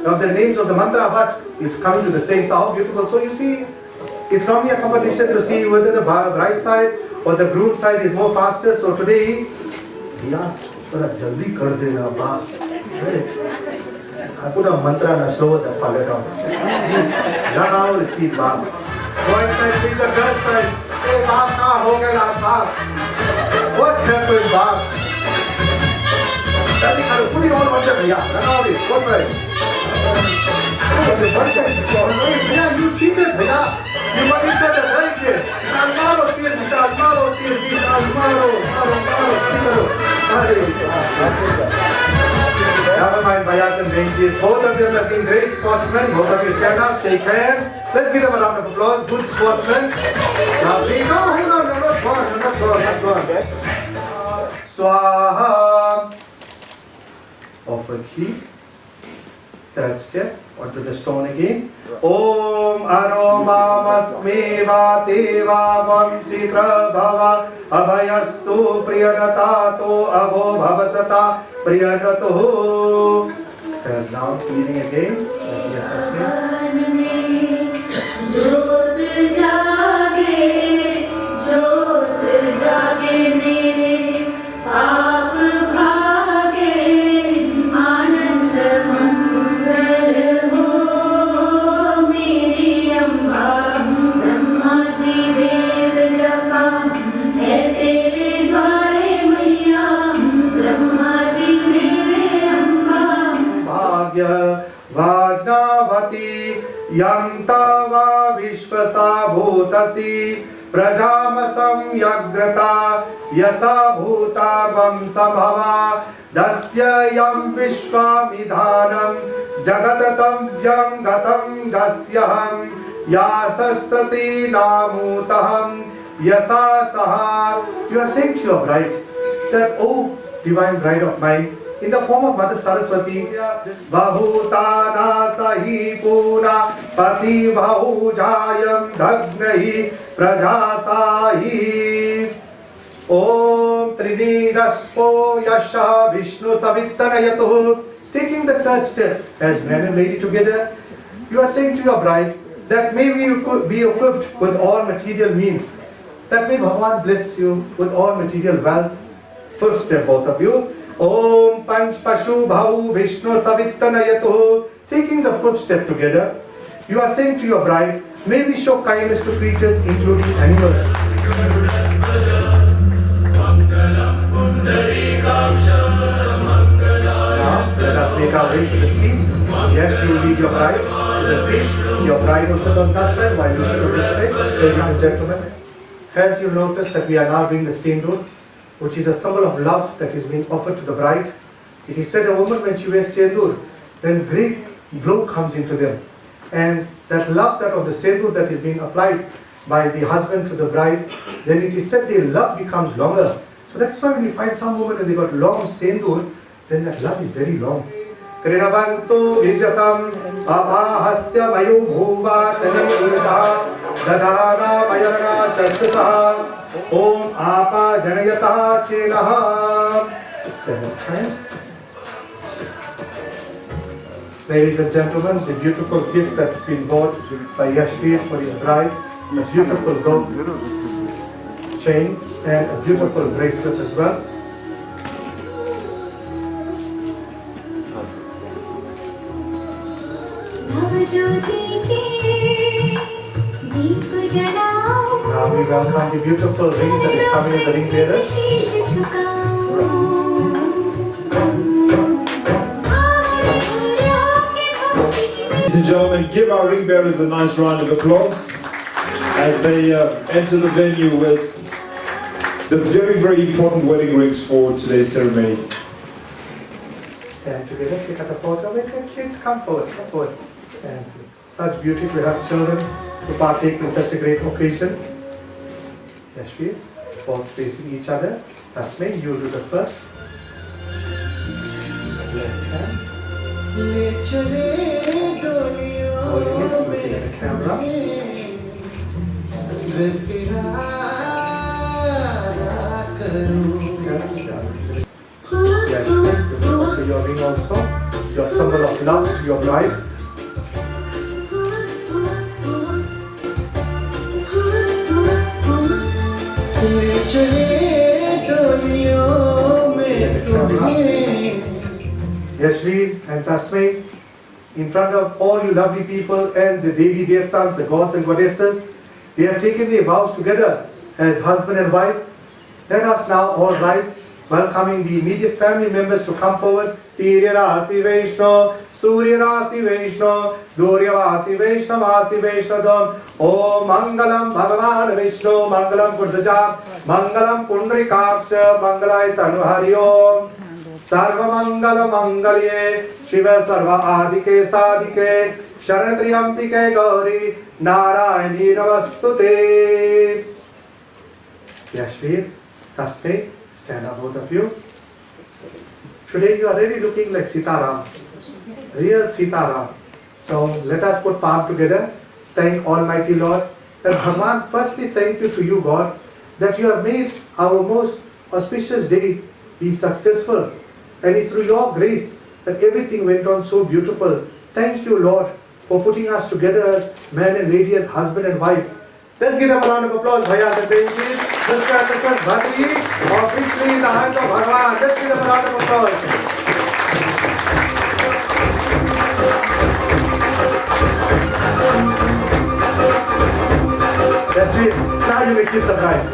of the names of the mantra, but it's coming to the same. So how beautiful. So you see, it's normally a competition to see whether the bride side or the groom side is more faster. So today, yeah, थोड़ा जल्दी कर देना बाप. I put a mantra and I slow the father down. Now it's the baap. Boy side, take the girl side. Hey baap, kahan ho gaya baap? What happened baap? Daddy, I'm putting on mantra bhaiya. Now it, what way? Bhaiya, you cheated bhaiya. You might have said that right there. Vishal maro tir, Vishal maro tir, Vishal maro. Never mind, Bhaias and Benjis. Both of them have been great sportsmen. Both of you stand up, shake hands. Let's give them a round of applause. Good sportsmen. Lovely. No, hang on, I'm not gone. Swaha. Offer key. Third step. Onto the stone again. Om Aroma Masmeva Deva Vamsi Prabhava Abhayastu Priyanatato Avo Bhavasata Priyanatuhu. And now cleaning again. Brahma ji mere amba यं तवा विश्वसा भूतसि प्रजामसं यग्रता यसा भूता वंसभवा दस्य यं विश्वामिधानं जगततं यं गतं दस्यहं या शस्त्रति नामूतहं यसा सहा. You are saying to your bride that, oh divine bride of mine, in the form of Mother Saraswati, Bahutana Sahi Puna Pati Bahujayam Dhagnahi Prajasahi. Om Trinidaspo Yasha Vishnu Savittanayatuh. Taking the third step as man and lady together, you are saying to your bride that may we be equipped with all material means, that may Bhagavan bless you with all material wealth. First step, both of you. Om Panch Pashu Bhau Vishnu Savittanayatuh. Taking the first step together, you are saying to your bride, may we show kindness to creatures including animals. Now, let us make our way to the seat. Yes, you lead your bride to the seat. Your bride will sit on that side while you sit on this side. Ladies and gentlemen, as you notice that we are now doing the sindoor, which is a symbol of love that is being offered to the bride. It is said a woman when she wears sindoor, then great glow comes into them. And that love that of the sindoor that is being applied by the husband to the bride, then it is said their love becomes longer. So that's why when you find some women and they got long sindoor, then that love is very long. Krinavantu vijasam abhahastya mayu bhuva tani urda dadana mayana chaksasa om apa janayata chenaha. 7 times. Ladies and gentlemen, the beautiful gift that has been bought by Yashvir for his bride, a beautiful gold chain and a beautiful bracelet as well. Now we welcome the beautiful rings that is coming in the ring bearers. Ladies and gentlemen, give our ring bearers a nice round of applause as they enter the venue with the very, very important wedding rings for today's ceremony. Stand together, take out a photo. Let the kids come forward, come forward. Stand. Such beauty to have children to partake in such a great occasion. Yashvir, both facing each other. Tasmay, you do the first. Left hand. Holding it, looking at the camera. Yes, Yashvir, you offer your ring also. Your symbol of love to your bride. Yashvir and Tasmay, in front of all you lovely people and the Devi Devtas, the gods and goddesses, they have taken their vows together as husband and wife. Let us now all rise, welcoming the immediate family members to come forward. Tirya Rasi Vaishno, Surya Rasi Vaishno, Durya Rasi Vaishno, Vasi Vaishnodam. Om Mangalam Bhagavan Vishnu, Mangalam Purdaja, Mangalam Pundrikaksha, Mangalai Tanu Hari Om. Sarva Mangala Mangalye, Shiva Sarva Adike Sadike, Sharantriyambike Gauri, Narayani Navastute. Yashvir, Tasmay, stand up both of you. Today you are really looking like Sitaram, real Sitaram. So let us put palm together, thank Almighty Lord. And Bhagavan, firstly thank you to you God, that you have made our most auspicious day be successful. And it's through your grace that everything went on so beautiful. Thank you Lord for putting us together as man and lady, as husband and wife. Let's give them a round of applause, Bhaiya and Benji. Mr. and Mrs. Bhatri, officially in the hands of Bhagavan. Let's give them a round of applause. That's it. Now you may kiss the bride.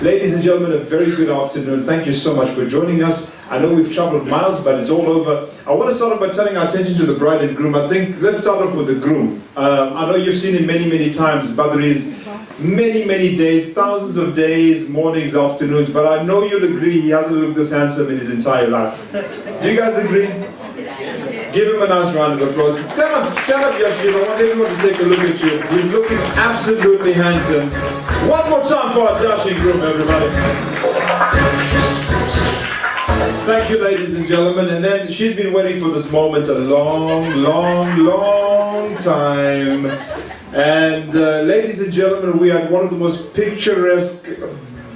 Ladies and and gentlemen, a very good afternoon. Thank you so much for joining us. I know we've traveled miles, but it's all over. I want to start off by turning our attention to the bride and groom. I think let's start off with the groom. I know you've seen him many, many times. Badri's many, many days, thousands of days, mornings, afternoons, but I know you'll agree he hasn't looked this handsome in his entire life. Do you guys agree? Give him a nice round of applause. Stand up, Yashvir. I want everyone to take a look at you. He's looking absolutely handsome. One more time for our dashing groom, everybody. Thank you, ladies and gentlemen. And then she's been waiting for this moment a long, long, long time. And ladies and gentlemen, we are at one of the most picturesque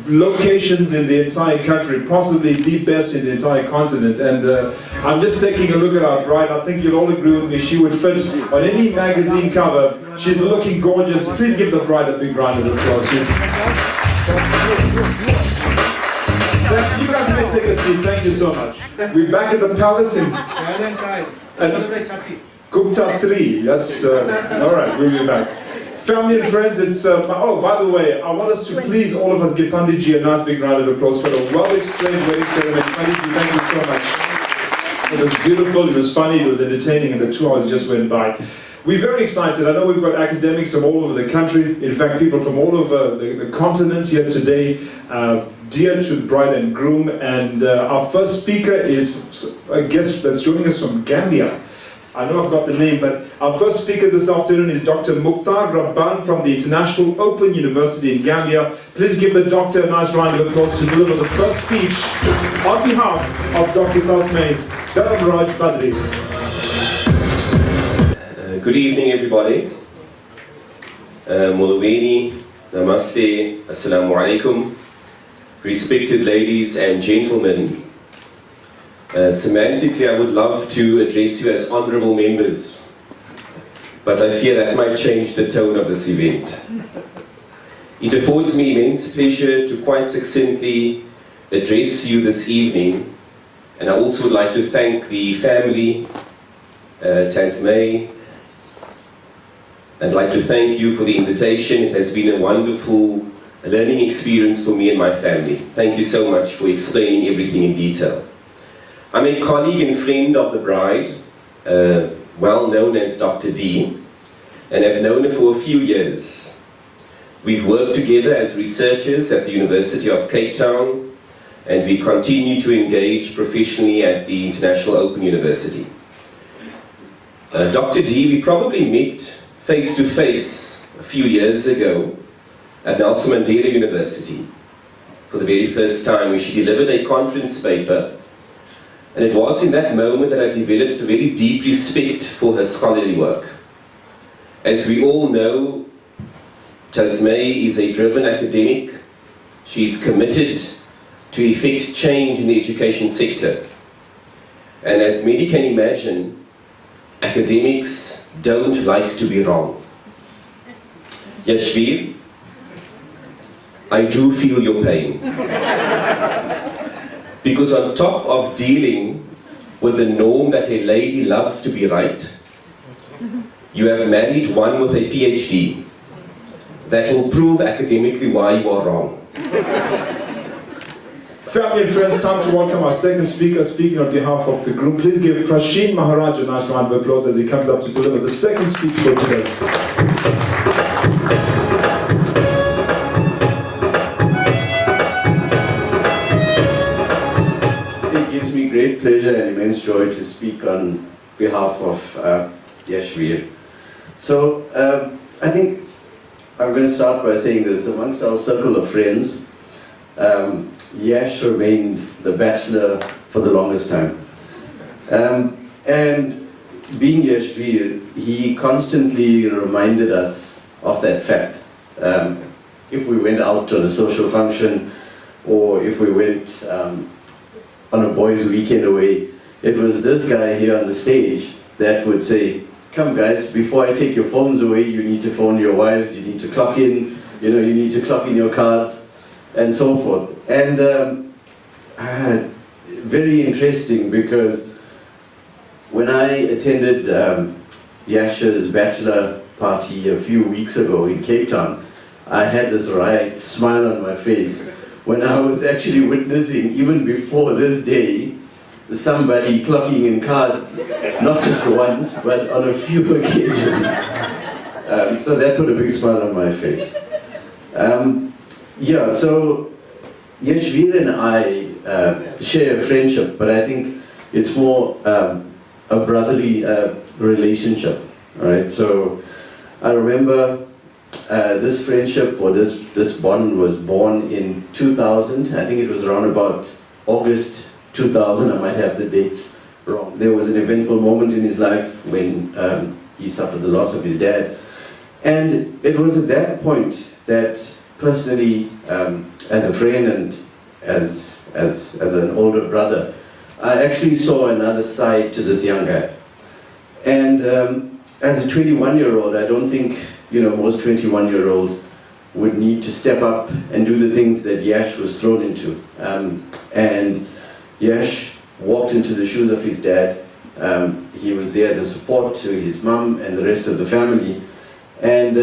locations in the entire country, possibly the best in the entire continent. And I'm just taking a look at our bride. I think you'll all agree with me, she would fit on any magazine cover. She's looking gorgeous. Please give the bride a big round of applause. You guys may take a seat. Thank you so much. We're back at the palace in Gupta 3. That's all right. We'll be back. Family and friends, it's, oh, by the way, I want us to please, all of us, give Panditji a nice big round of applause for the well-explained wedding ceremony. Panditji, thank you so much. It was beautiful, it was funny, it was entertaining, and the 2 hours just went by. We're very excited. I know we've got academics from all over the country, in fact, people from all over the continent here today, dear to the bride and groom, and our first speaker is a guest that's joining us from Gambia. I know I've got the name, but our first speaker this afternoon is Dr. Mukhtar Rabban from the International Open University in Gambia. Please give the doctor a nice round of applause to deliver the first speech on behalf of Dr. Tasmay Dharamraj Badri. Good evening, everybody. Muluweni, Namaste, Assalamu alaikum. Respected ladies and gentlemen, semantically, I would love to address you as honorable members, but I fear that might change the tone of this event. It affords me immense pleasure to quite succinctly address you this evening, and I also would like to thank the family, Tasmay. I'd like to thank you for the invitation. It has been a wonderful learning experience for me and my family. Thank you so much for explaining everything in detail. I'm a colleague and friend of the bride, well known as Dr. D, and I've known her for a few years. We've worked together as researchers at the University of Cape Town, and we continue to engage professionally at the International Open University. Dr. D, we probably met face to face a few years ago at Nelson Mandela University for the very first time, when she delivered a conference paper. And it was in that moment that I developed a very deep respect for her scholarly work. As we all know, Tasmay is a driven academic. She's committed to effect change in the education sector. And as many can imagine, academics don't like to be wrong. Yashvir, I do feel your pain. Because on top of dealing with the norm that a lady loves to be right, you have married one with a PhD that will prove academically why you are wrong. Family and friends, time to welcome our second speaker, speaking on behalf of the group. Please give Prashin Maharaj a nice round of applause as he comes up to deliver the second speech for today. Great pleasure and immense joy to speak on behalf of Yashvir. So I think I'm going to start by saying this. Amongst our circle of friends, Yash remained the bachelor for the longest time. And being Yashvir, he constantly reminded us of that fact. If we went out on a social function, or if we went on a boys' weekend away, it was this guy here on the stage that would say, come guys, before I take your phones away, you need to phone your wives, you need to clock in, you need to clock in your cards, and so forth. And very interesting, because when I attended Yasha's bachelor party a few weeks ago in Cape Town, I had this wry smile on my face when I was actually witnessing, even before this day, somebody clocking in cards, not just once, but on a few occasions. So that put a big smile on my face. Yeah, so Yashveer and I share a friendship, but I think it's more a brotherly relationship. All right, so I remember this friendship or this bond was born in 2000. I think it was around about August 2000. I might have the dates wrong. There was an eventful moment in his life when he suffered the loss of his dad, and it was at that point that personally, as a friend and as an older brother, I actually saw another side to this young guy. And as a 21-year-old, I don't think most 21-year-olds would need to step up and do the things that Yash was thrown into. And Yash walked into the shoes of his dad. He was there as a support to his mum and the rest of the family. And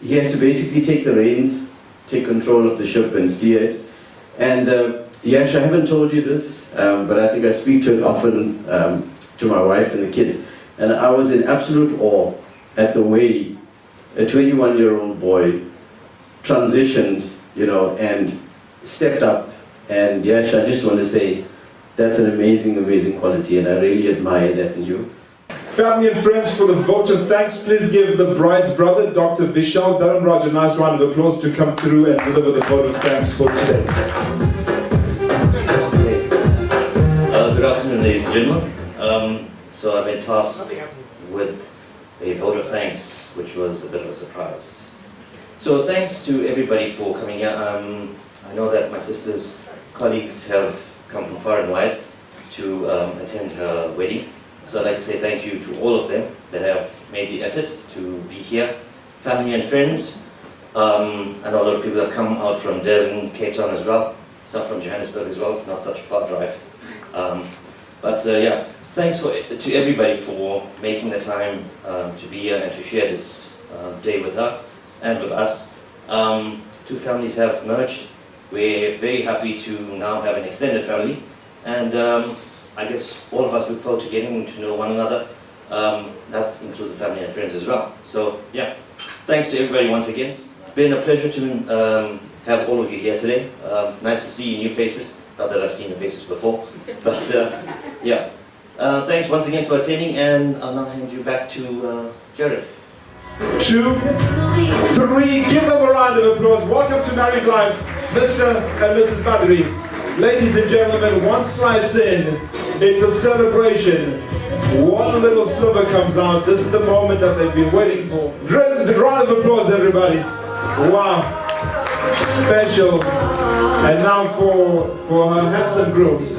he had to basically take the reins, take control of the ship and steer it. And Yash, I haven't told you this, but I think I speak to it often to my wife and the kids. And I was in absolute awe at the way a 21-year-old boy transitioned, and stepped up. And Yash, I just want to say, that's an amazing, amazing quality, and I really admire that in you. Family and friends, for the vote of thanks, please give the bride's brother, Dr. Vishal Dharamraj, a nice round of applause to come through and deliver the vote of thanks for today. Good afternoon, ladies and gentlemen. So I've been tasked with a vote of thanks, which was a bit of a surprise. So thanks to everybody for coming here. I know that my sister's colleagues have come from far and wide to attend her wedding. So I'd like to say thank you to all of them that have made the effort to be here. Family and friends. I know a lot of people have come out from Durban, Cape Town as well. Some from Johannesburg as well. It's not such a far drive. Yeah, thanks to everybody for making the time to be here and to share this day with her and with us. Two families have merged. We're very happy to now have an extended family, and I guess all of us look forward to getting to know one another. That includes the family and friends as well. So yeah, thanks to everybody once again. It's been a pleasure to have all of you here today. It's nice to see new faces. Not that I've seen the faces before, but yeah. Thanks once again for attending, and I'll now hand you back to Jared. 2, 3, give them a round of applause. Welcome to Married Life, Mr. and Mrs. Badri. Ladies and gentlemen, one slice in, it's a celebration. One little sliver comes out. This is the moment that they've been waiting for. Round of applause, everybody. Wow. Special. And now for her handsome groom.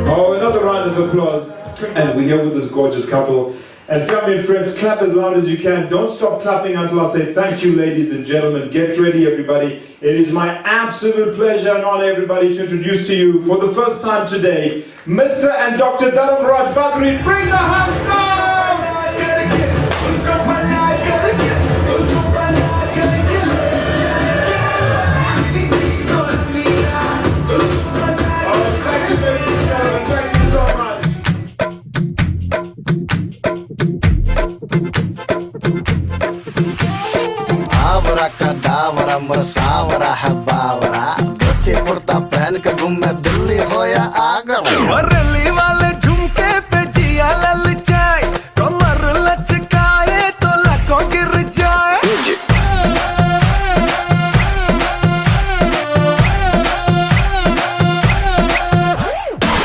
Oh, another round of applause. And we're here with this gorgeous couple. And family and friends, clap as loud as you can. Don't stop clapping until I say thank you, ladies and gentlemen. Get ready, everybody. It is my absolute pleasure and honor, everybody, to introduce to you for the first time today, Mr. and Dr. Dharamraj Badri. Bring the hands down! Savara है बावरा धोती कुर्ता पहन के घूमे दिल्ली हो या आगरा और rally वाले झुमके पे जिया ललचाए कमर लचकाए तो लाखों गिर जाए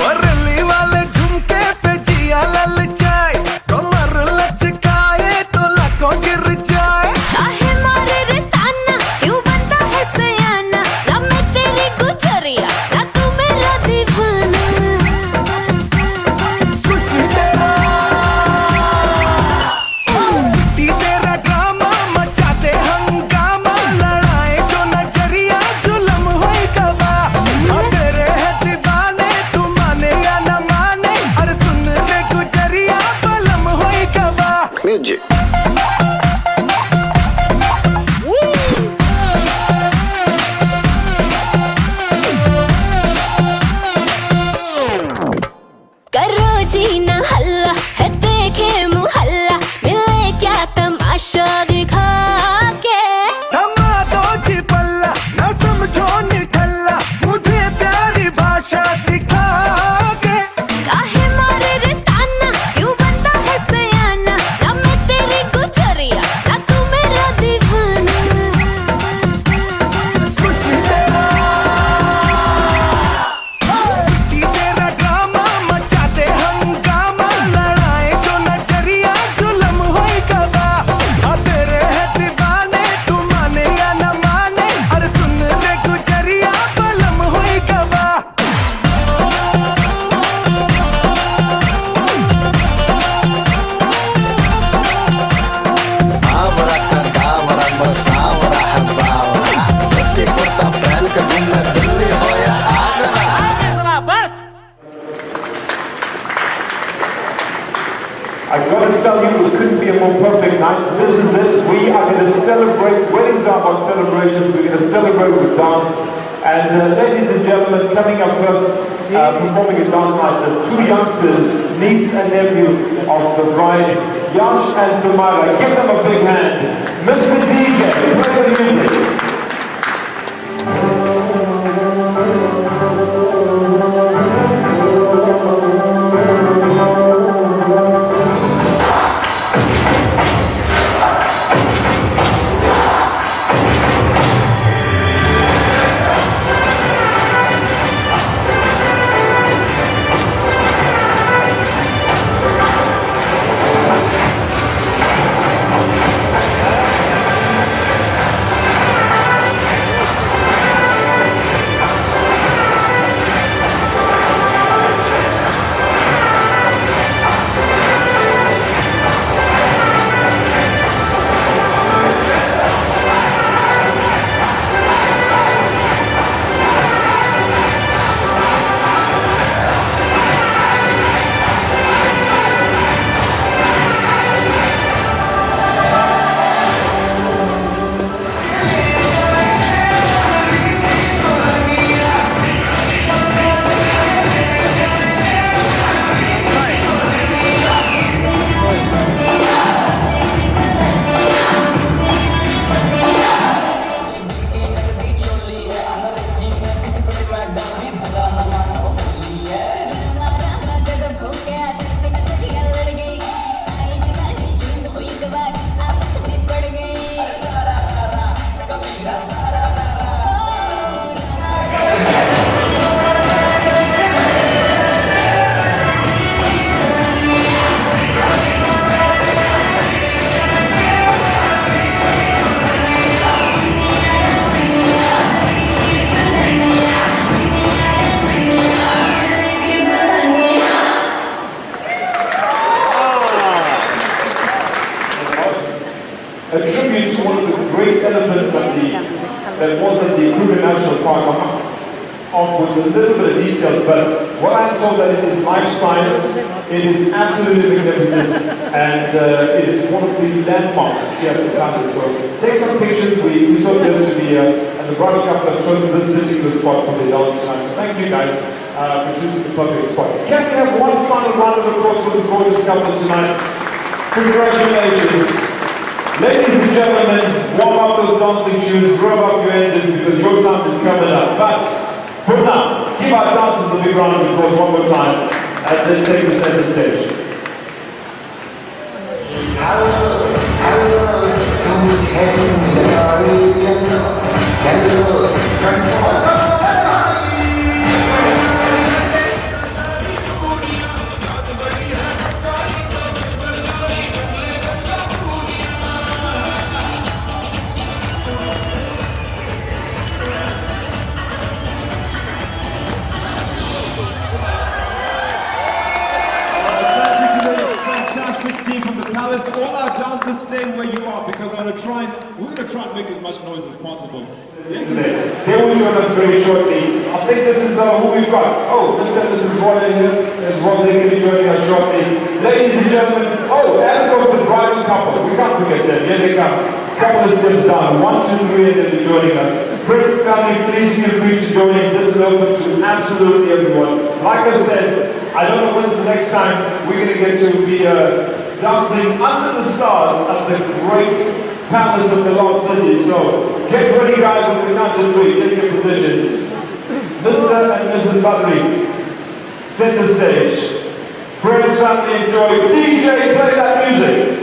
और रैली वाले झुमके पे जिया ललचाए कमर लचकाए तो लाखों गिर जाए जी ना हल्ला है देखे मुहल्ला मिले क्या तमाशा दिखा के थमा दो जी पल्ला ना समझो निठल्ला मुझे प्यारी भाषा सिखा के काहे मारे रे ताना क्यों बनता है सयाना ना मैं तेरी गुजरिया ना तू मेरा दीवाना सुट्टी तेरा ड्रामा मचा दे हंगामा लड़ाए जो नजरिया जुलम होई गवा हाँ तेरे है दीवाने तू माने या न माने अरे सुन ले गुजरिया बलम होई गवा आवरा कंदावरा बसावरा हब्बावरा रत्ती कुर्ता पहन के घूमना दिल्ली हो या Agra I gotta tell you, it couldn't be a more perfect night. This is it. We are going to celebrate. Weddings are about celebrations. We're going to celebrate with dance. And ladies and gentlemen, coming up first, performing a dance night, are two youngsters, niece and nephew of the bride, Yash and Samara. Give them a big hand. Mr. DJ, play the music. A tribute to one of the great elephants that was at the Kruger National Park. I'm off with a little bit of detail, but what I'm told that it is life size, it is absolutely magnificent, and it is one of the landmarks here at the campus. So take some pictures. We saw this to be and the bride couple have chosen this particular spot for the dance tonight. So thank you guys for choosing the perfect spot. Can we have one final round of applause for this gorgeous couple tonight? Congratulations. Ladies and gentlemen, warm up those dancing shoes, rev up your engines because your time is coming up. But for now, give our dancers a big round of applause one more time as they take the center stage. Team from the palace, all our dancers staying where you are because we're gonna try and make as much noise as possible. Today. They will join us very shortly. I think this is who we've got. Oh, this is Rod in here. There's Rod, they're going to be joining us shortly. Ladies and gentlemen, oh, and of course the bridal couple. We can't forget them. Here they come. Couple of steps down. 1, 2, 3, and they'll be joining us. Friends, family, please feel free to join in. This is open to absolutely everyone. Like I said, I don't know when's the next time we're going to get to be dancing under the stars at the great palace of the Lost City. So get ready, guys, on the count of 3. Take your positions. Mr. and Mrs. Badri, set the stage. Friends, family, enjoy. DJ, play that music.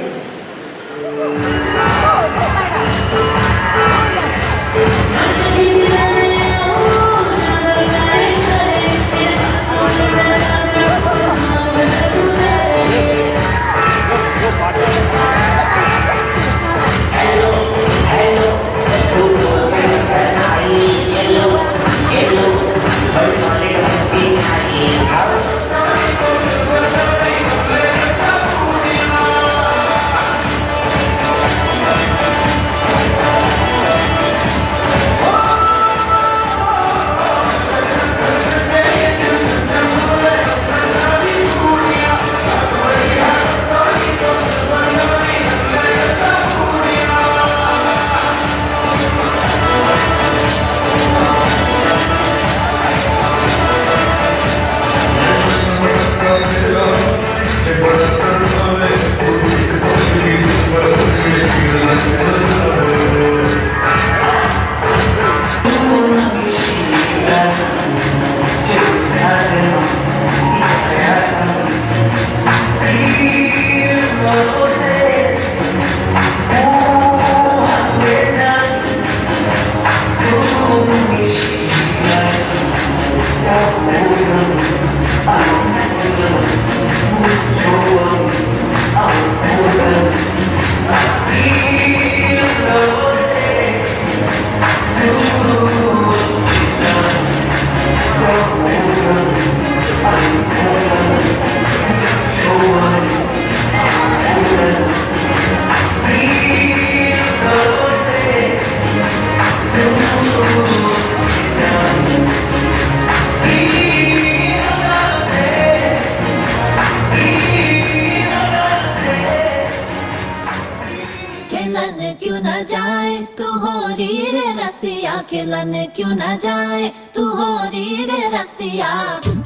खिलने क्यों न जाए तू हो री रे रसिया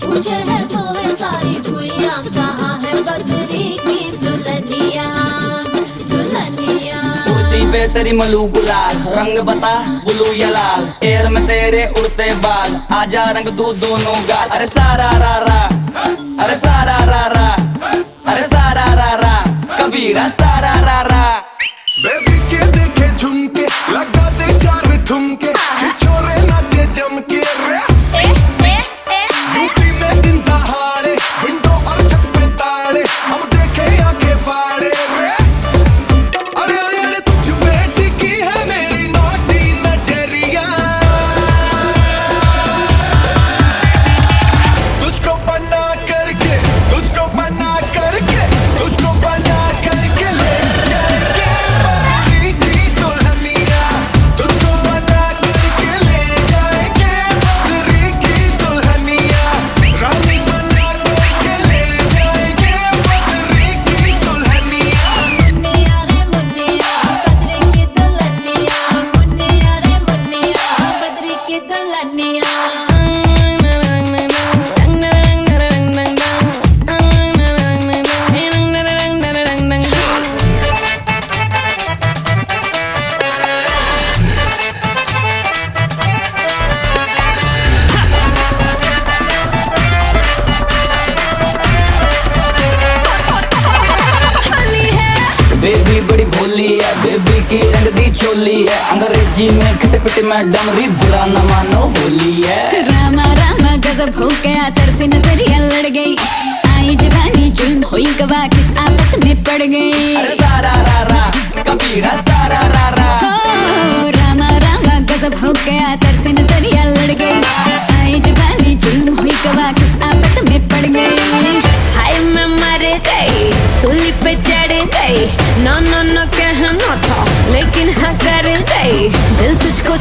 पूछे है तो वे सारी भुइयां कहाँ है बदरी की दुल्हनिया दुल्हनिया कुर्ती पे तेरी मलू गुलाल रंग बता ब्लू या लाल एयर में तेरे उड़ते बाल आजा रंग दू दोनों गाल अरे सारा रा रा अरे सारा रा रा अरे सारा रा रा कबीरा सारा रा रा बेबी के देखे झुमके लगा दे 4 ठुमके छोरे नाचे जम के रे यूपी में दिन दहाड़े विंडो और छत पे ताड़े हम देखे आंखें फाड़े रे अरे अरे अरे तुझ पे टिकी है मेरी नोटी नजरिया तुझको बना करके तुझको बना करके तुझको बना करके ले जाएंगे बदरी की दुल्हनिया तुझको बना करके ले जाएंगे बदरी की दुल्हनिया रानी बना करके ले जाएंगे बदरी की दुल्हनिया मुन्निया रे मुन्निया बदरी की दुल्हनिया मुन्निया रे मुन्निया बदरी की दुल्हनिया बेबी बड़ी भोली है बेबी की रंग दी चोली है अंग्रेजी में खटपट मैडम री बुरा न मानो होली है रामा रामा गजब हो गया तरसी नजरिया लड़ गई आई जवानी जुल्म हुई गवा किस आफत में पड़ गई अरे सारा रा रा कबीरा सारा रा रा हो रामा रामा गजब हो गया तरसी नजरिया लड़ गई आई जवानी जुल्म हुई गवा किस आफत में पड़ गई हाय मैं मर गई सूली पे चढ़ गई नो नो नो कहना था लेकिन हाँ कर गई दिल तुझको